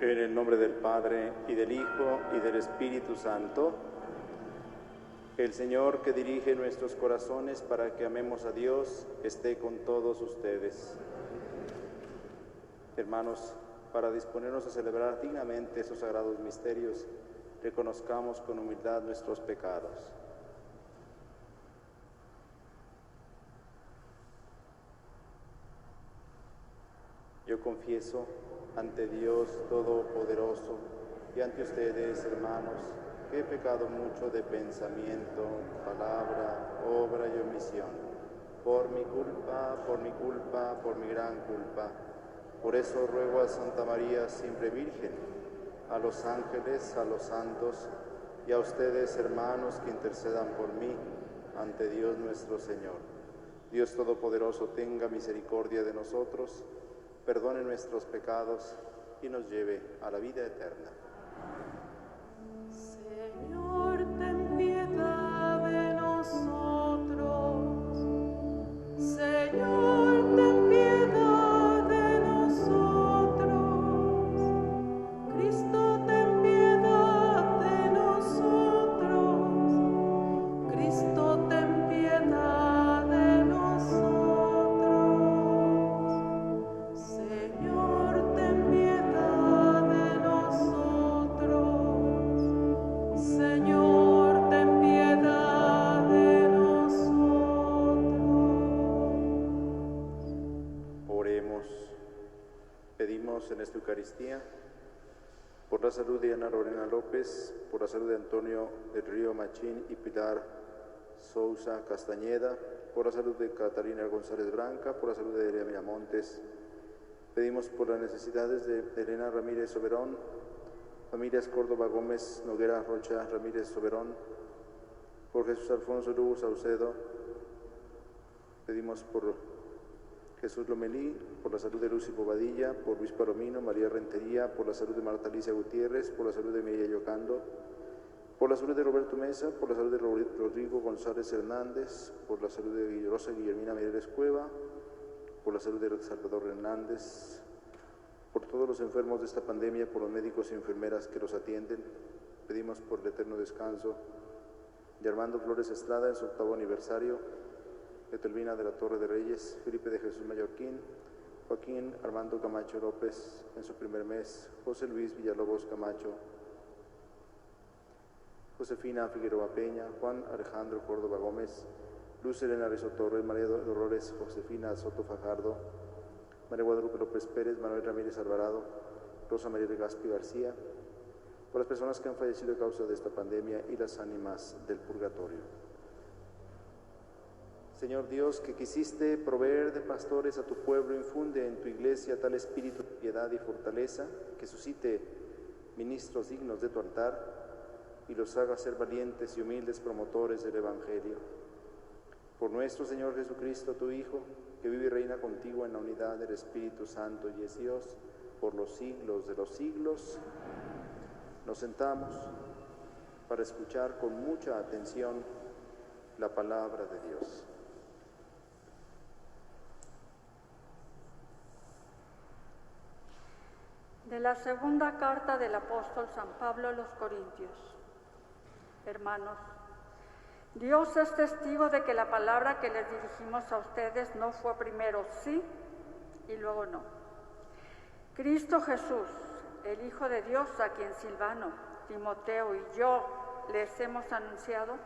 En el nombre del Padre, y del Hijo, y del Espíritu Santo, el Señor que dirige nuestros corazones para que amemos a Dios, esté con todos ustedes. Hermanos, para disponernos a celebrar dignamente esos sagrados misterios, reconozcamos con humildad nuestros pecados. Yo confieso ante Dios Todopoderoso y ante ustedes, hermanos, que he pecado mucho de pensamiento, palabra, obra y omisión, por mi culpa, por mi gran culpa. Por eso ruego a Santa María, siempre Virgen, a los ángeles, a los santos y a ustedes, hermanos, que intercedan por mí ante Dios nuestro Señor. Dios Todopoderoso tenga misericordia de nosotros, perdone nuestros pecados y nos lleve a la vida eterna. Señor, ten piedad de nosotros. Señor, ten piedad de nosotros. Cristo, ten piedad de nosotros. Cristo, ten piedad de nosotros. Señor, ten piedad de nosotros. Señor, ten piedad de nosotros. Oremos. Pedimos en esta Eucaristía por la salud de Ana Lorena López, por la salud de Antonio del Río Machín y Pilar Sousa Castañeda, por la salud de Catalina González Branca, por la salud de Elia Miramontes. Pedimos por las necesidades de Elena Ramírez Soberón, familias Córdoba Gómez, Noguera Rocha Ramírez Soberón, por Jesús Alfonso Lugo Saucedo. Pedimos por Jesús Lomelí, por la salud de Lucy Bobadilla, por Luis Palomino, María Rentería, por la salud de Marta Alicia Gutiérrez, por la salud de Miguel Yocando, por la salud de Roberto Mesa, por la salud de Rodrigo González Hernández, por la salud de Rosa Guillermina Mireles Cueva, por la salud de Salvador Hernández, por todos los enfermos de esta pandemia, por los médicos y enfermeras que los atienden. Pedimos por el eterno descanso de Armando Flores Estrada en su 8º aniversario, Etelvina de la Torre de Reyes, Felipe de Jesús Mallorquín, Joaquín Armando Camacho López en su primer mes, José Luis Villalobos Camacho, Josefina Figueroa Peña, Juan Alejandro Córdoba Gómez, Luz Elena Rizo Torres, María Dolores Josefina Soto Fajardo, María Guadalupe López Pérez, Manuel Ramírez Alvarado, Rosa María Gaspi García, por las personas que han fallecido a causa de esta pandemia y las ánimas del purgatorio. Señor Dios, que quisiste proveer de pastores a tu pueblo, infunde en tu iglesia tal espíritu de piedad y fortaleza que suscite ministros dignos de tu altar y los haga ser valientes y humildes promotores del Evangelio. Por nuestro Señor Jesucristo, tu Hijo, que vive y reina contigo en la unidad del Espíritu Santo y es Dios por los siglos de los siglos. Nos sentamos para escuchar con mucha atención la palabra de Dios. De la segunda carta del apóstol San Pablo a los Corintios. Hermanos, Dios es testigo de que la palabra que les dirigimos a ustedes no fue primero sí y luego no. Cristo Jesús, el Hijo de Dios, a quien Silvano, Timoteo y yo les hemos anunciado,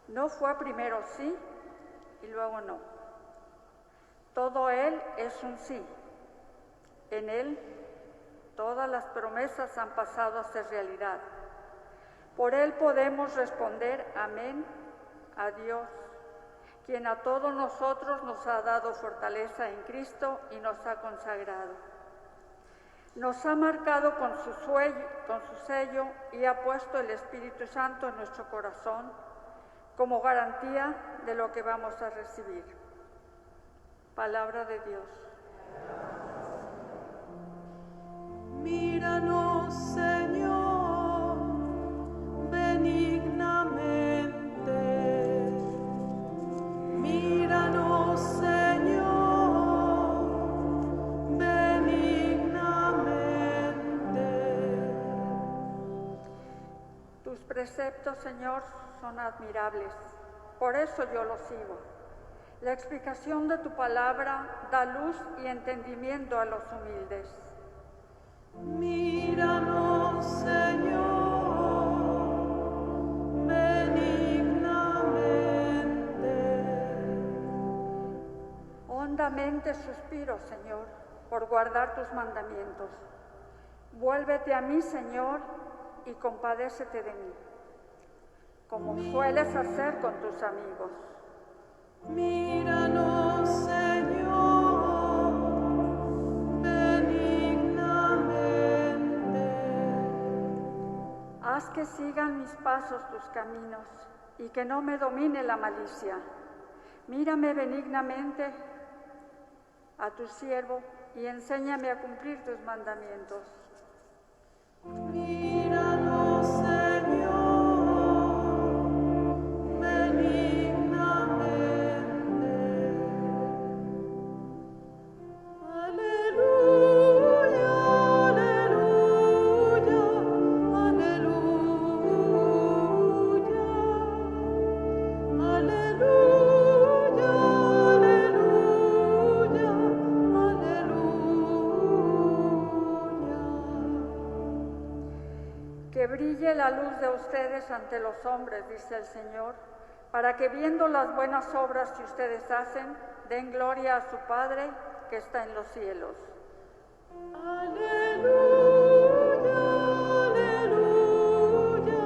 no fue primero sí y luego no. Todo Él es un sí. En Él todas las promesas han pasado a ser realidad. Por Él podemos responder amén a Dios, quien a todos nosotros nos ha dado fortaleza en Cristo y nos ha consagrado. Nos ha marcado con su sello y ha puesto el Espíritu Santo en nuestro corazón como garantía de lo que vamos a recibir. Palabra de Dios. Míranos, Señor, benignamente. Míranos, Señor, benignamente. preceptos, Señor, son admirables. Por eso yo los sigo. La explicación de tu palabra da luz y entendimiento a los humildes. Míranos, Señor, benignamente. Hondamente suspiro, Señor, por guardar tus mandamientos. Vuélvete a mí, Señor, y compadécete de mí, como sueles hacer con tus amigos. Míranos, Señor, benignamente. Haz que sigan mis pasos tus caminos y que no me domine la malicia. Mírame benignamente a tu siervo y enséñame a cumplir tus mandamientos. Míranos, Señor, benignamente. Aleluya, aleluya, aleluya. Aleluya, aleluya, aleluya. Que brille la luz de ustedes ante los hombres, dice el Señor, para que viendo las buenas obras que ustedes hacen, den gloria a su Padre que está en los cielos. Aleluya, aleluya,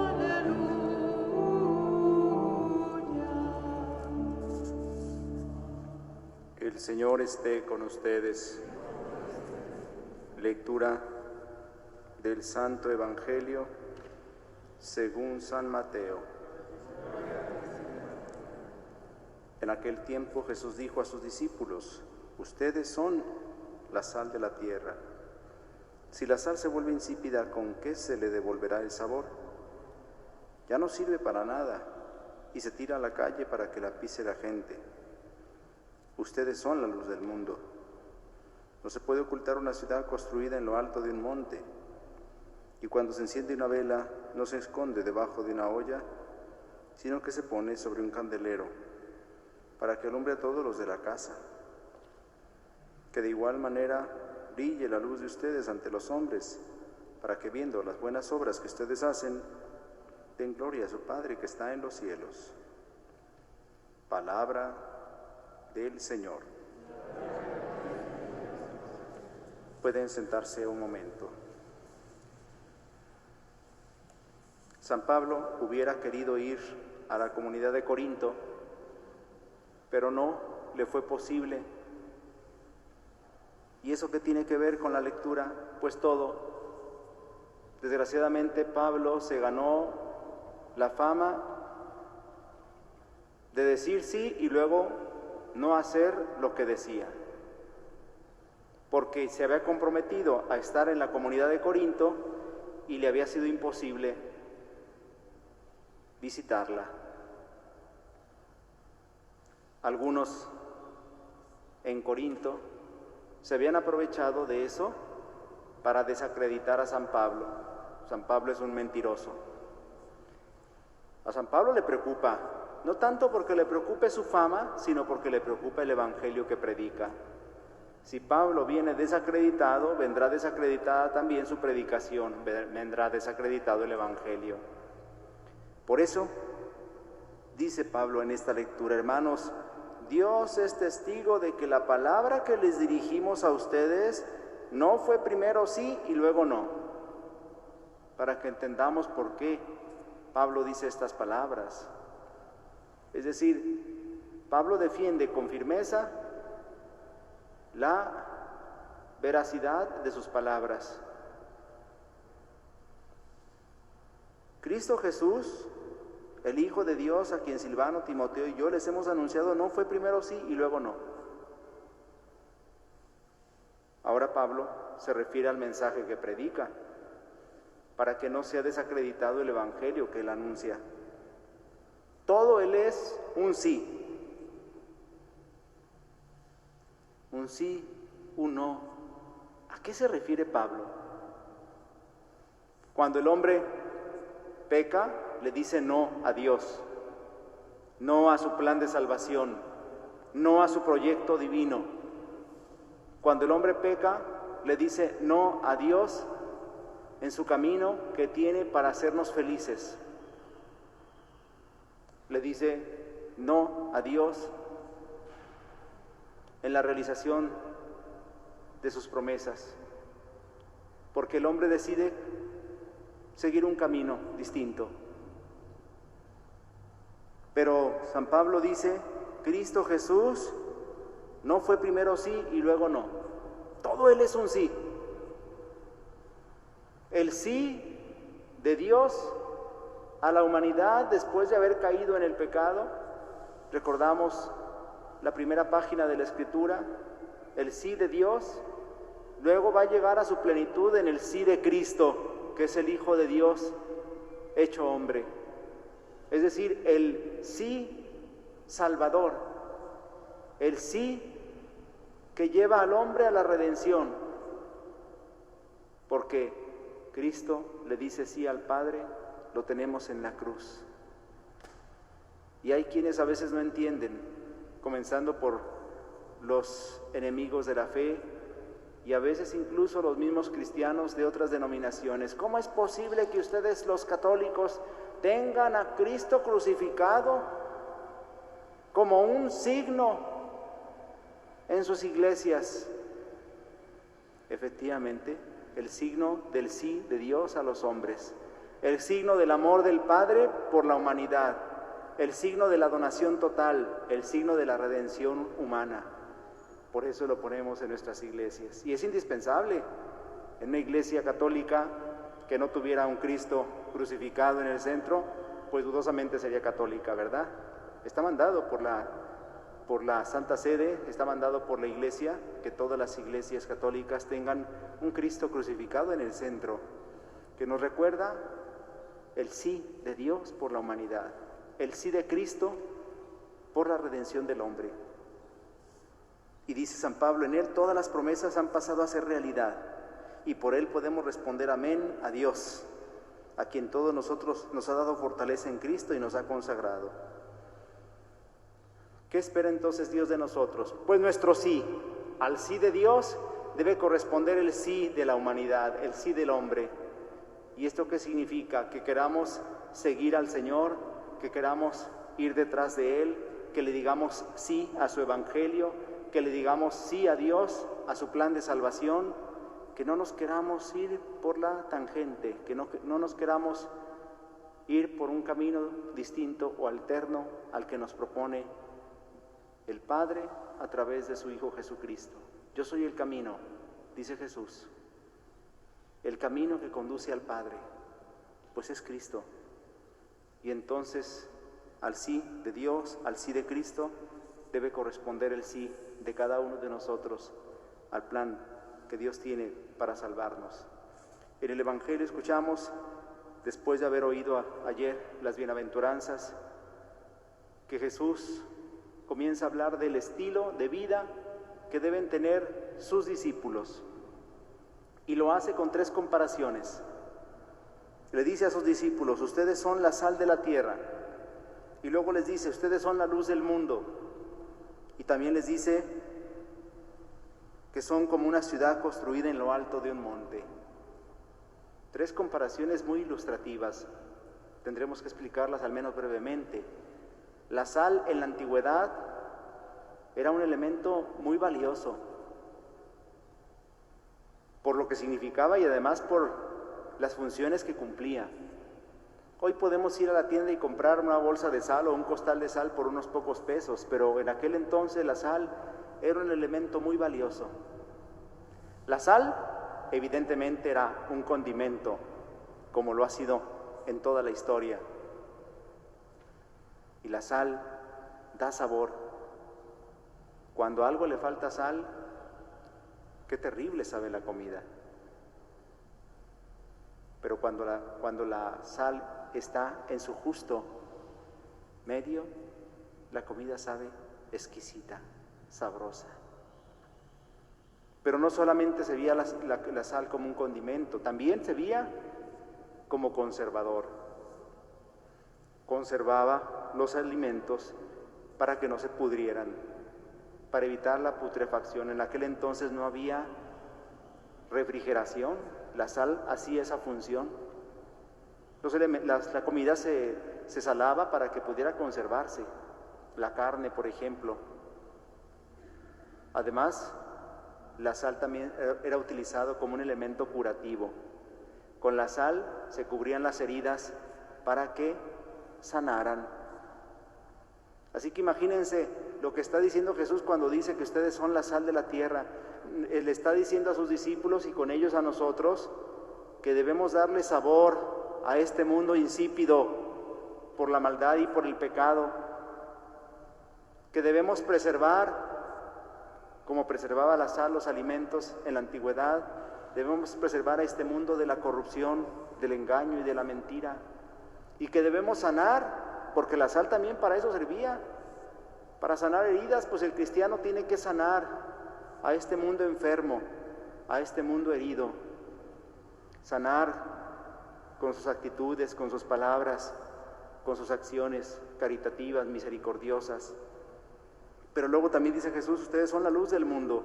aleluya. El Señor esté con ustedes. Lectura del Santo Evangelio según San Mateo. En aquel tiempo Jesús dijo a sus discípulos: ustedes son la sal de la tierra. Si la sal se vuelve insípida, ¿con qué se le devolverá el sabor? Ya no sirve para nada y se tira a la calle para que la pise la gente. Ustedes son la luz del mundo. No se puede ocultar una ciudad construida en lo alto de un monte. Y cuando se enciende una vela, no se esconde debajo de una olla, sino que se pone sobre un candelero, para que alumbre a todos los de la casa. Que de igual manera brille la luz de ustedes ante los hombres, para que viendo las buenas obras que ustedes hacen, den gloria a su Padre que está en los cielos. Palabra del Señor. Pueden sentarse un momento. San Pablo hubiera querido ir a la comunidad de Corinto, pero no le fue posible. ¿Y eso qué tiene que ver con la lectura? Pues todo. Desgraciadamente Pablo se ganó la fama de decir sí y luego no hacer lo que decía, porque se había comprometido a estar en la comunidad de Corinto y le había sido imposible visitarla. Algunos en Corinto se habían aprovechado de eso para desacreditar a San Pablo. San Pablo es un mentiroso. A San Pablo le preocupa, no tanto porque le preocupe su fama, sino porque le preocupa el evangelio que predica. Si Pablo viene desacreditado, vendrá desacreditada también su predicación, vendrá desacreditado el evangelio. Por eso, dice Pablo en esta lectura: hermanos, Dios es testigo de que la palabra que les dirigimos a ustedes no fue primero sí y luego no. Para que entendamos por qué Pablo dice estas palabras. Es decir, Pablo defiende con firmeza la veracidad de sus palabras. Cristo Jesús, el Hijo de Dios, a quien Silvano, Timoteo y yo les hemos anunciado, no fue primero sí y luego no. Ahora Pablo se refiere al mensaje que predica, para que no sea desacreditado el evangelio que él anuncia. Todo él es un sí. Un sí, un no. ¿A qué se refiere Pablo? Cuando el hombre peca, le dice no a Dios, no a su plan de salvación, no a su proyecto divino. Cuando el hombre peca, le dice no a Dios en su camino que tiene para hacernos felices. Le dice no a Dios en la realización de sus promesas, porque el hombre decide seguir un camino distinto. Pero San Pablo dice, Cristo Jesús no fue primero sí y luego no. Todo Él es un sí. El sí de Dios a la humanidad después de haber caído en el pecado. Recordamos la primera página de la Escritura, el sí de Dios, luego va a llegar a su plenitud en el sí de Cristo, que es el Hijo de Dios hecho hombre. Es decir, el sí salvador, el sí que lleva al hombre a la redención, porque Cristo le dice sí al Padre, lo tenemos en la cruz. Y hay quienes a veces no entienden, comenzando por los enemigos de la fe y a veces incluso los mismos cristianos de otras denominaciones. ¿Cómo es posible que ustedes, los católicos, tengan a Cristo crucificado como un signo en sus iglesias? Efectivamente, el signo del sí de Dios a los hombres, el signo del amor del Padre por la humanidad, el signo de la donación total, el signo de la redención humana. Por eso lo ponemos en nuestras iglesias. Y es indispensable en una iglesia católica que no tuviera un Cristo crucificado en el centro, pues dudosamente sería católica, ¿verdad? Está mandado por la Santa Sede, está mandado por la Iglesia, que todas las iglesias católicas tengan un Cristo crucificado en el centro, que nos recuerda el sí de Dios por la humanidad, el sí de Cristo por la redención del hombre. Y dice San Pablo, en Él todas las promesas han pasado a ser realidad, y por Él podemos responder amén a Dios, a quien todos nosotros nos ha dado fortaleza en Cristo y nos ha consagrado. ¿Qué espera entonces Dios de nosotros? Pues nuestro sí. Al sí de Dios debe corresponder el sí de la humanidad, el sí del hombre. ¿Y esto qué significa? Que queramos seguir al Señor, que queramos ir detrás de Él, que le digamos sí a su evangelio, que le digamos sí a Dios, a su plan de salvación, que no nos queramos ir por la tangente, que no nos queramos ir por un camino distinto o alterno al que nos propone el Padre a través de su Hijo Jesucristo. Yo soy el camino, dice Jesús, el camino que conduce al Padre, pues es Cristo. Y entonces al sí de Dios, al sí de Cristo, debe corresponder el sí de cada uno de nosotros al plan que Dios tiene para salvarnos. En el Evangelio escuchamos, después de haber oído ayer las bienaventuranzas, que Jesús comienza a hablar del estilo de vida que deben tener sus discípulos. Y lo hace con 3 comparaciones. Le dice a sus discípulos, ustedes son la sal de la tierra. Y luego les dice, ustedes son la luz del mundo. Y también les dice que son como una ciudad construida en lo alto de un monte. 3 comparaciones muy ilustrativas. Tendremos que explicarlas al menos brevemente. La sal en la antigüedad era un elemento muy valioso por lo que significaba y además por las funciones que cumplía. Hoy podemos ir a la tienda y comprar una bolsa de sal o un costal de sal por unos pocos pesos, pero en aquel entonces la sal era un elemento muy valioso. La sal, evidentemente, era un condimento, como lo ha sido en toda la historia. Y la sal da sabor. Cuando a algo le falta sal, qué terrible sabe la comida. Pero cuando la sal está en su justo medio, la comida sabe exquisita, sabrosa. Pero no solamente se veía la sal como un condimento, también se veía como conservador. conservaba los alimentos para que no se pudrieran, para evitar la putrefacción. En aquel entonces no había refrigeración, la sal hacía esa función. La comida se salaba para que pudiera conservarse, la carne, por ejemplo. Además, la sal también era utilizado como un elemento curativo. Con la sal se cubrían las heridas para que sanaran. Así que imagínense lo que está diciendo Jesús cuando dice que ustedes son la sal de la tierra. Él está diciendo a sus discípulos y con ellos a nosotros que debemos darle sabor a este mundo insípido por la maldad y por el pecado, que debemos preservar, como preservaba la sal los alimentos en la antigüedad, debemos preservar a este mundo de la corrupción, del engaño y de la mentira, y que debemos sanar, porque la sal también para eso servía, para sanar heridas. Pues el cristiano tiene que sanar a este mundo enfermo, a este mundo herido, sanar con sus actitudes, con sus palabras, con sus acciones caritativas, misericordiosas. Pero luego también dice Jesús, ustedes son la luz del mundo.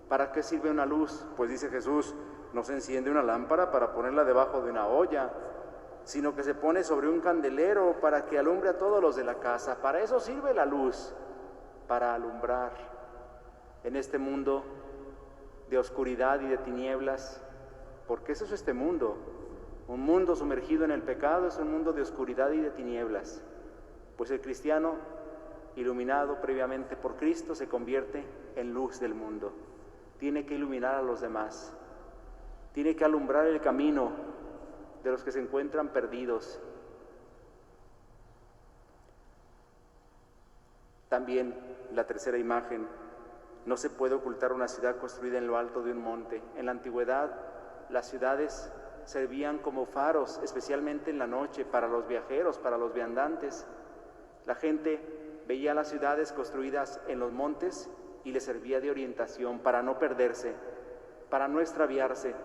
¿Para qué sirve una luz? Pues dice Jesús, no se enciende una lámpara para ponerla debajo de una olla, sino que se pone sobre un candelero para que alumbre a todos los de la casa. Para eso sirve la luz, para alumbrar en este mundo de oscuridad y de tinieblas, porque eso es este mundo. Un mundo sumergido en el pecado es un mundo de oscuridad y de tinieblas. Pues el cristiano, iluminado previamente por Cristo, se convierte en luz del mundo. Tiene que iluminar a los demás, tiene que alumbrar el camino de los que se encuentran perdidos. También la tercera imagen, no se puede ocultar una ciudad construida en lo alto de un monte. En la antigüedad, las ciudades servían como faros, especialmente en la noche, para los viajeros, para los viandantes. La gente veía las ciudades construidas en los montes y les servía de orientación para no perderse, para no extraviarse.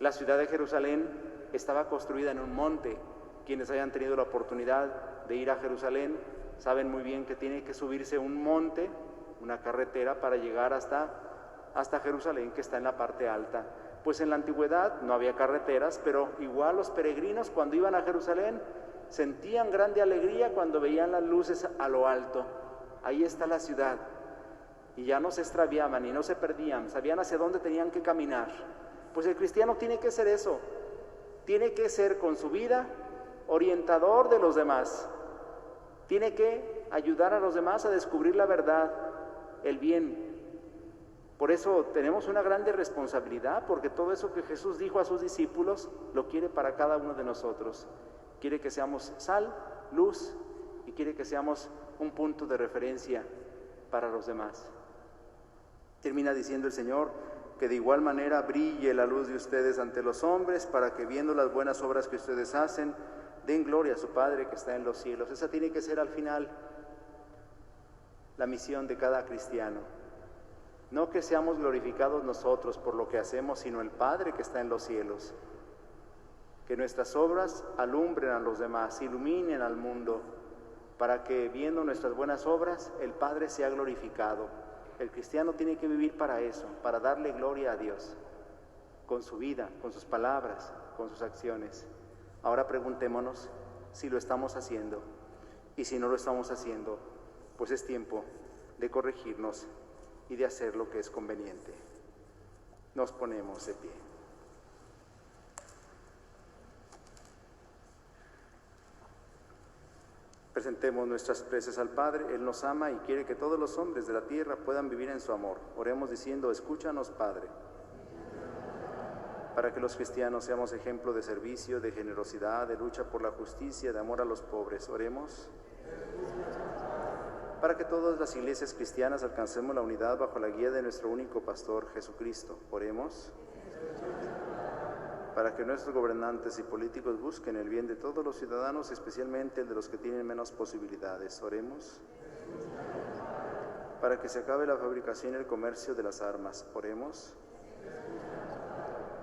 La ciudad de Jerusalén estaba construida en un monte. Quienes hayan tenido la oportunidad de ir a Jerusalén saben muy bien que tiene que subirse un monte, una carretera, para llegar hasta Jerusalén, que está en la parte alta. Pues en la antigüedad no había carreteras, pero igual los peregrinos cuando iban a Jerusalén sentían grande alegría cuando veían las luces a lo alto. Ahí está la ciudad. Y ya no se extraviaban y no se perdían, sabían hacia dónde tenían que caminar. Pues el cristiano tiene que ser eso, tiene que ser con su vida orientador de los demás, tiene que ayudar a los demás a descubrir la verdad, el bien. Por eso tenemos una grande responsabilidad, porque todo eso que Jesús dijo a sus discípulos lo quiere para cada uno de nosotros. Quiere que seamos sal, luz, y quiere que seamos un punto de referencia para los demás. Termina diciendo el Señor que de igual manera brille la luz de ustedes ante los hombres, para que viendo las buenas obras que ustedes hacen, den gloria a su Padre que está en los cielos. Esa tiene que ser al final la misión de cada cristiano. No que seamos glorificados nosotros por lo que hacemos, sino el Padre que está en los cielos. Que nuestras obras alumbren a los demás, iluminen al mundo, para que viendo nuestras buenas obras el Padre sea glorificado. El cristiano tiene que vivir para eso, para darle gloria a Dios, con su vida, con sus palabras, con sus acciones. Ahora preguntémonos si lo estamos haciendo, y si no lo estamos haciendo, pues es tiempo de corregirnos y de hacer lo que es conveniente. Nos ponemos de pie. Presentemos nuestras preces al Padre. Él nos ama y quiere que todos los hombres de la tierra puedan vivir en su amor. Oremos diciendo: escúchanos, Padre, para que los cristianos seamos ejemplo de servicio, de generosidad, de lucha por la justicia, de amor a los pobres. Oremos para que todas las iglesias cristianas alcancemos la unidad bajo la guía de nuestro único pastor, Jesucristo. Oremos para que nuestros gobernantes y políticos busquen el bien de todos los ciudadanos, especialmente el de los que tienen menos posibilidades. Oremos para que se acabe la fabricación y el comercio de las armas. Oremos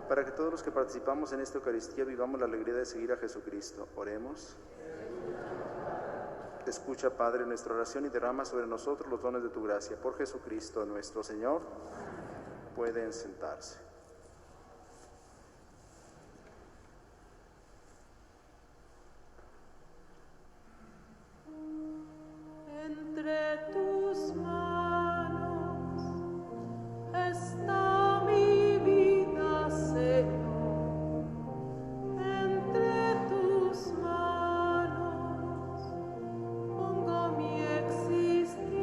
para que todos los que participamos en esta Eucaristía vivamos la alegría de seguir a Jesucristo. Oremos Escucha, Padre, nuestra oración y derrama sobre nosotros los dones de tu gracia. Por Jesucristo nuestro Señor, pueden sentarse. Entre tus manos está mi vida, Señor. Entre tus manos pongo mi existir.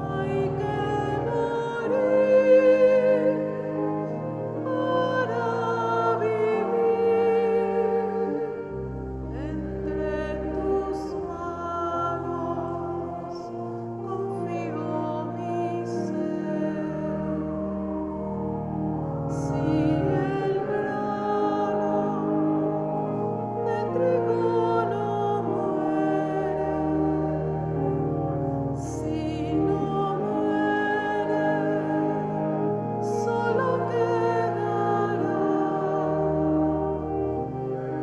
Hay que morir para vivir. Entre tus manos confío mi ser. Si el grano de trigo no muere, si no muere, solo quedará.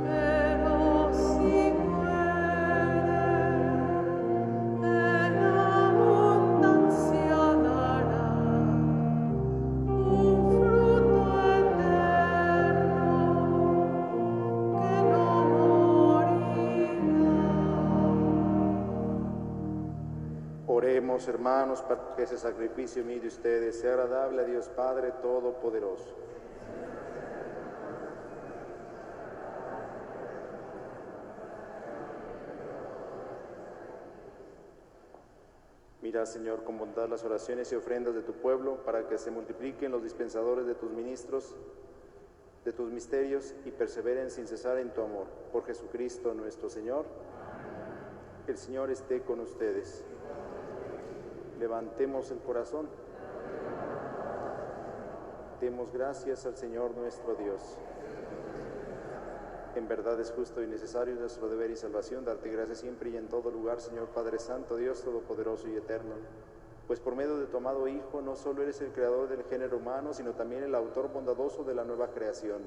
Pero si muere, en abundancia dará un fruto eterno que no morirá. Oremos, hermanos, para que ese sacrificio mío de ustedes sea agradable a Dios Padre Todopoderoso. Mira, Señor, con bondad las oraciones y ofrendas de tu pueblo, para que se multipliquen los dispensadores de tus ministros, de tus misterios, y perseveren sin cesar en tu amor. Por Jesucristo nuestro Señor. El Señor esté con ustedes. Levantemos el corazón. Demos gracias al Señor nuestro Dios. En verdad es justo y necesario nuestro deber y salvación darte gracias siempre y en todo lugar, Señor Padre Santo, Dios Todopoderoso y Eterno. Pues por medio de tu amado Hijo, no solo eres el creador del género humano, sino también el autor bondadoso de la nueva creación.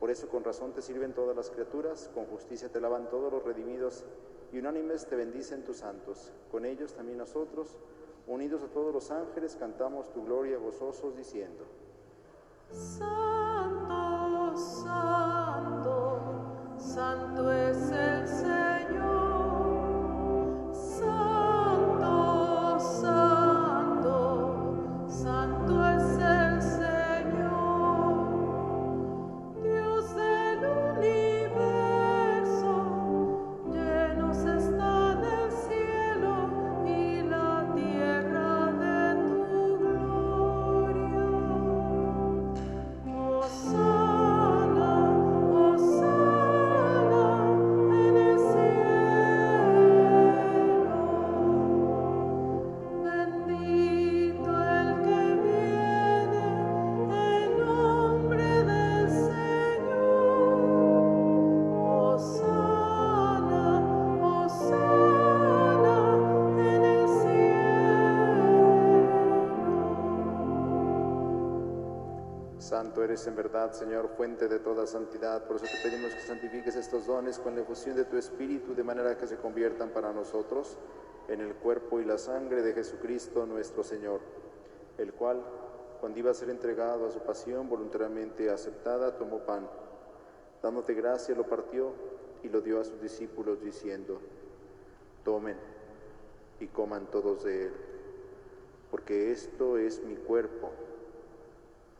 Por eso con razón te sirven todas las criaturas, con justicia te alaban todos los redimidos, y unánimes te bendicen tus santos. Con ellos también nosotros, unidos a todos los ángeles, cantamos tu gloria gozosos, diciendo: Santo, santo, santo es el Señor. Santo, santo, santo es el Señor. Dios del universo, llenos están el cielo y la tierra de tu gloria. Hosana, hosana en el cielo. Bendito el que viene en nombre del Señor. Hosana, hosana en el cielo. Santo eres en verdad, Señor, fuente de toda santidad. Por eso te pedimos que santifiques estos dones con la efusión de tu Espíritu, de manera que se conviertan para nosotros en el cuerpo y la sangre de Jesucristo nuestro Señor, el cual, cuando iba a ser entregado a su pasión voluntariamente aceptada, tomó pan. Dándote gracia, lo partió y lo dio a sus discípulos, diciendo: tomen y coman todos de él, porque esto es mi cuerpo,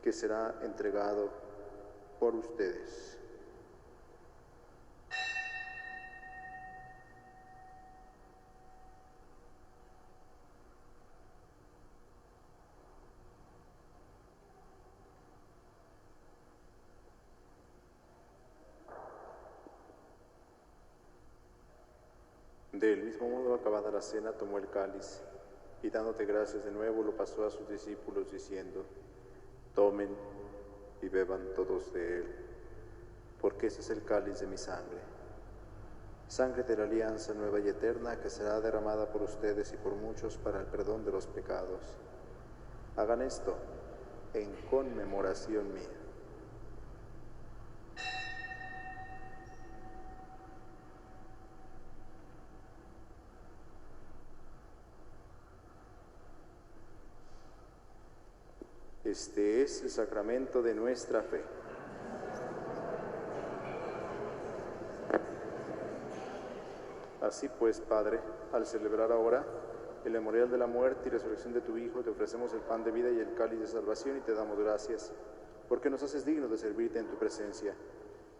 que será entregado por ustedes. Del mismo modo, acabada la cena, tomó el cáliz y dándote gracias de nuevo, lo pasó a sus discípulos, diciendo: tomen y beban todos de él, porque ese es el cáliz de mi sangre, sangre de la alianza nueva y eterna, que será derramada por ustedes y por muchos para el perdón de los pecados. Hagan esto en conmemoración mía. Este es el sacramento de nuestra fe. Así pues, Padre, al celebrar ahora el memorial de la muerte y resurrección de tu Hijo, te ofrecemos el pan de vida y el cáliz de salvación y te damos gracias, porque nos haces dignos de servirte en tu presencia.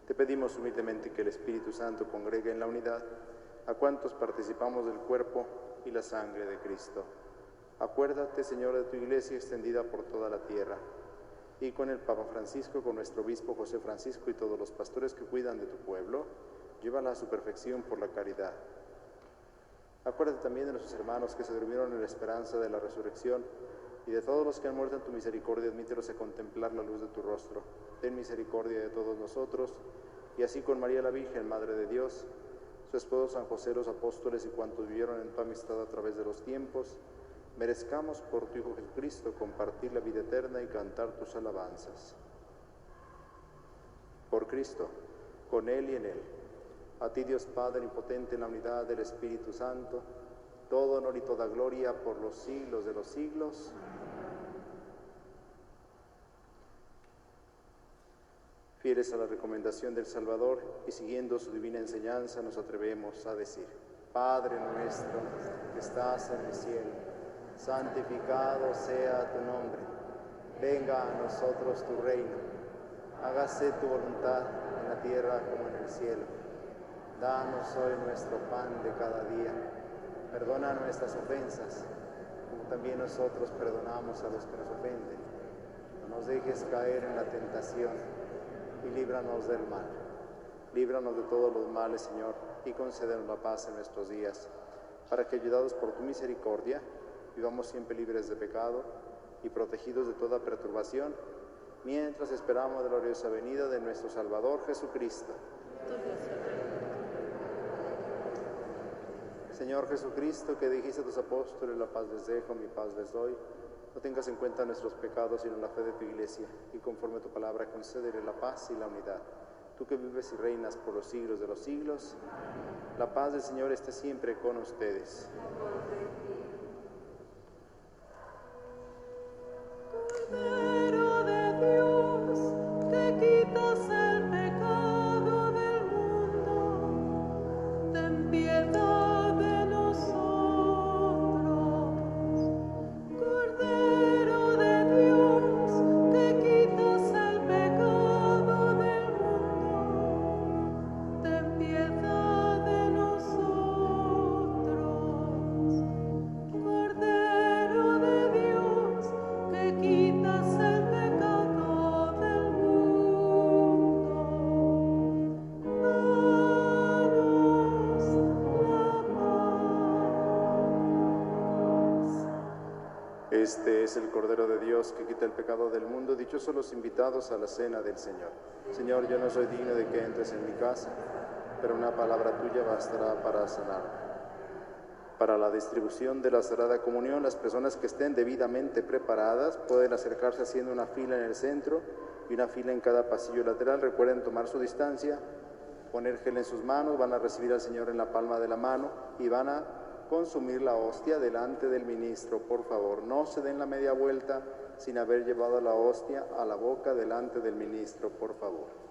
Te pedimos humildemente que el Espíritu Santo congregue en la unidad a cuantos participamos del cuerpo y la sangre de Cristo. Acuérdate, Señor, de tu Iglesia extendida por toda la tierra, y con el Papa Francisco, con nuestro obispo José Francisco y todos los pastores que cuidan de tu pueblo, llévala a su perfección por la caridad. Acuérdate también de nuestros hermanos que se durmieron en la esperanza de la resurrección, y de todos los que han muerto en tu misericordia, admítelos a contemplar la luz de tu rostro. Ten misericordia de todos nosotros, y así con María la Virgen, Madre de Dios, su esposo San José, los apóstoles y cuantos vivieron en tu amistad a través de los tiempos, merezcamos por tu Hijo Jesucristo compartir la vida eterna y cantar tus alabanzas. Por Cristo, con Él y en Él, a ti Dios Padre omnipotente en la unidad del Espíritu Santo, todo honor y toda gloria por los siglos de los siglos. Fieles a la recomendación del Salvador y siguiendo su divina enseñanza, nos atrevemos a decir: Padre nuestro que estás en el cielo, santificado sea tu nombre. Venga a nosotros tu reino. Hágase tu voluntad en la tierra como en el cielo. Danos hoy nuestro pan de cada día. Perdona nuestras ofensas, como también nosotros perdonamos a los que nos ofenden. No nos dejes caer en la tentación y líbranos del mal. Líbranos de todos los males, Señor, y concédenos la paz en nuestros días, para que, ayudados por tu misericordia, vivamos siempre libres de pecado y protegidos de toda perturbación, mientras esperamos la gloriosa venida de nuestro Salvador Jesucristo. Señor Jesucristo, que dijiste a tus apóstoles: la paz les dejo, mi paz les doy, no tengas en cuenta nuestros pecados, sino la fe de tu Iglesia, y conforme a tu palabra concédele la paz y la unidad. Tú que vives y reinas por los siglos de los siglos, la paz del Señor esté siempre con ustedes. Cordero de Dios, que quitas el pecado del mundo, ten piedad de nosotros. Cordero de Dios, que quitas el pecado del mundo, ten piedad de nosotros. Cordero de Dios, que quitas el pecado del mundo, danos la paz. Este es el Cordero de Dios que quita el pecado del mundo. Dichosos los invitados a la cena del Señor. Señor, yo no soy digno de que entres en mi casa, pero una palabra tuya bastará para sanarme. Para la distribución de la Sagrada Comunión, las personas que estén debidamente preparadas pueden acercarse haciendo una fila en el centro y una fila en cada pasillo lateral. Recuerden tomar su distancia, poner gel en sus manos, van a recibir al Señor en la palma de la mano y van a consumir la hostia delante del ministro. Por favor, no se den la media vuelta sin haber llevado la hostia a la boca delante del ministro, por favor.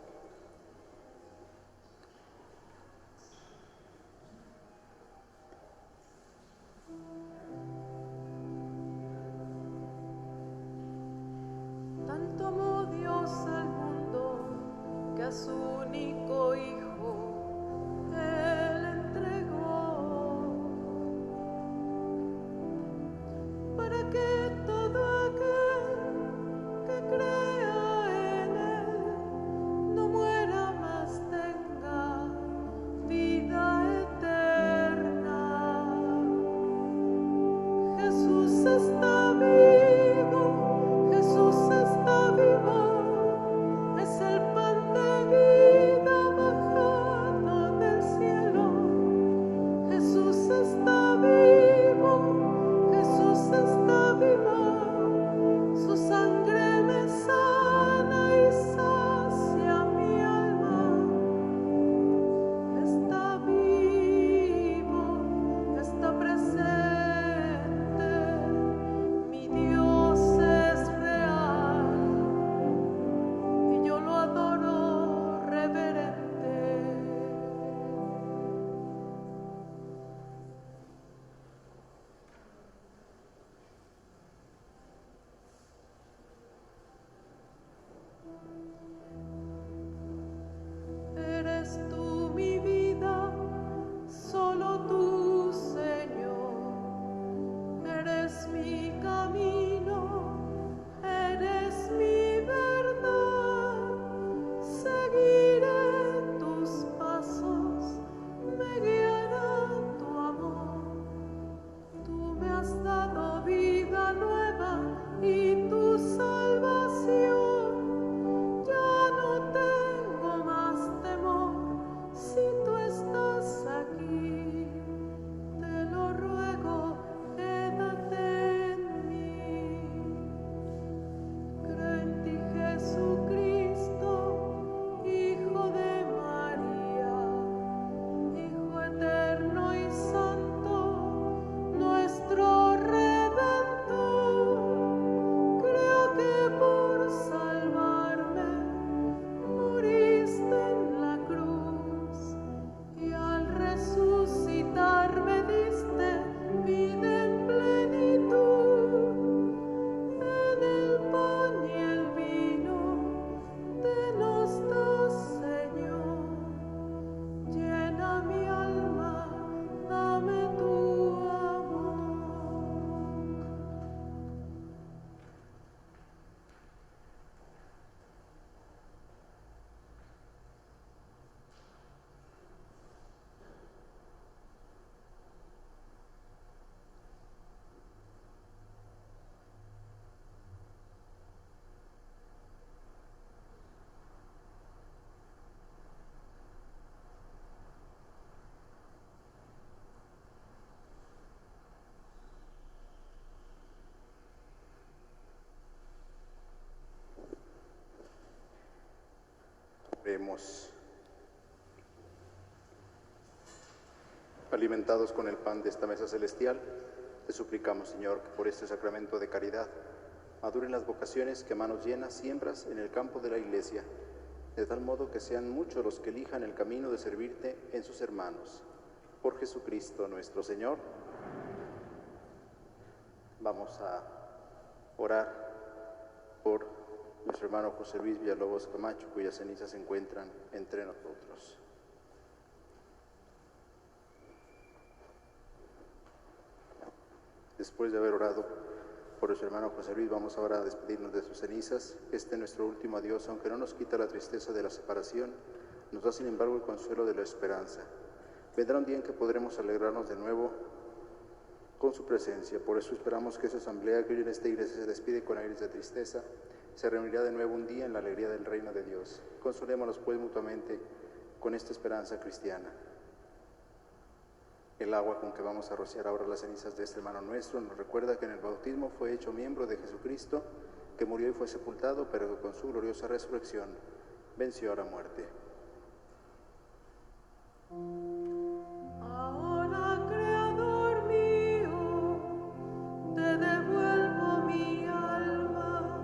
Tanto amó Dios al mundo que a su único Hijo Él entregó, para que todo aquel que crea en Él no muera, mas tenga vida eterna. Jesús está vivo, Jesús está vivo, es el pan de vida bajado Oremos. Alimentados con el pan de esta mesa celestial, te suplicamos, Señor, que por este sacramento de caridad maduren las vocaciones que a manos llenas siembras en el campo de la Iglesia, de tal modo que sean muchos los que elijan el camino de servirte en sus hermanos. Por Jesucristo nuestro Señor. Vamos a orar por nuestro hermano José Luis Villalobos Camacho, cuyas cenizas se encuentran entre nosotros. Después de haber orado por nuestro hermano José Luis, vamos ahora a despedirnos de sus cenizas. Este nuestro último adiós, aunque no nos quita la tristeza de la separación, nos da sin embargo el consuelo de la esperanza. Vendrá un día en que podremos alegrarnos de nuevo con su presencia. Por eso esperamos que esa asamblea que hoy en esta iglesia se despide con aires de tristeza, se reunirá de nuevo un día en la alegría del reino de Dios. Consolémonos pues mutuamente con esta esperanza cristiana. El agua con que vamos a rociar ahora las cenizas de este hermano nuestro nos recuerda que en el bautismo fue hecho miembro de Jesucristo, que murió y fue sepultado, pero que con su gloriosa resurrección venció a la muerte. Ahora, Creador mío, te devuelvo mi alma.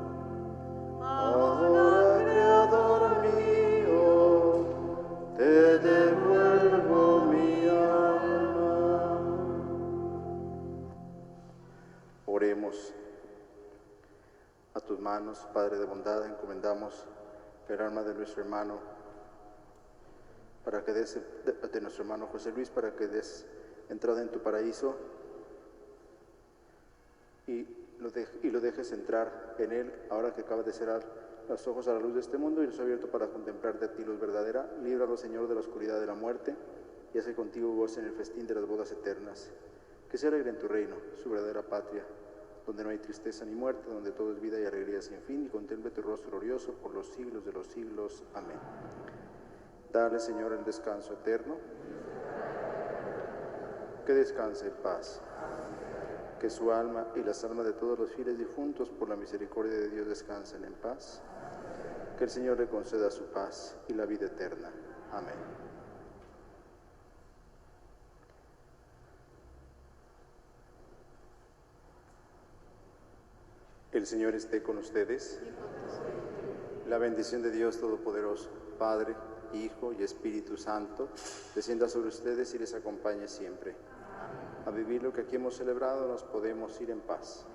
Ahora, Creador mío, te devuelvo mi alma. Oremos. A tus manos, Padre de bondad, encomendamos el alma de nuestro hermano, para que des, de nuestro hermano José Luis, para que des entrada en tu paraíso y lo dejes entrar en él, ahora que acaba de cerrar los ojos a la luz de este mundo y los ha abierto para contemplar de a ti luz verdadera. Líbralo, Señor, de la oscuridad de la muerte, y hace contigo goce en el festín de las bodas eternas. Que se alegre en tu reino, su verdadera patria, donde no hay tristeza ni muerte, donde todo es vida y alegría sin fin, y contemple tu rostro glorioso por los siglos de los siglos. Amén. Dale, Señor, el descanso eterno. Que descanse en paz. Que su alma y las almas de todos los fieles difuntos, por la misericordia de Dios, descansen en paz. Que el Señor le conceda su paz y la vida eterna. Amén. El Señor esté con ustedes. La bendición de Dios Todopoderoso, Padre, Hijo y Espíritu Santo, descienda sobre ustedes y les acompañe siempre. A vivir lo que aquí hemos celebrado, nos podemos ir en paz.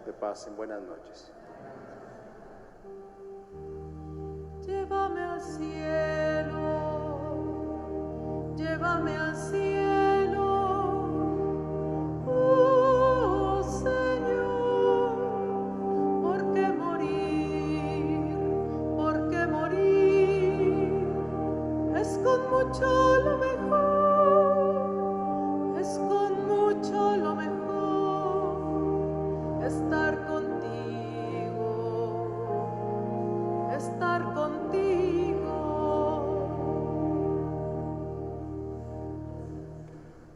De paz, en buenas noches. Llévame al cielo, llévame al cielo.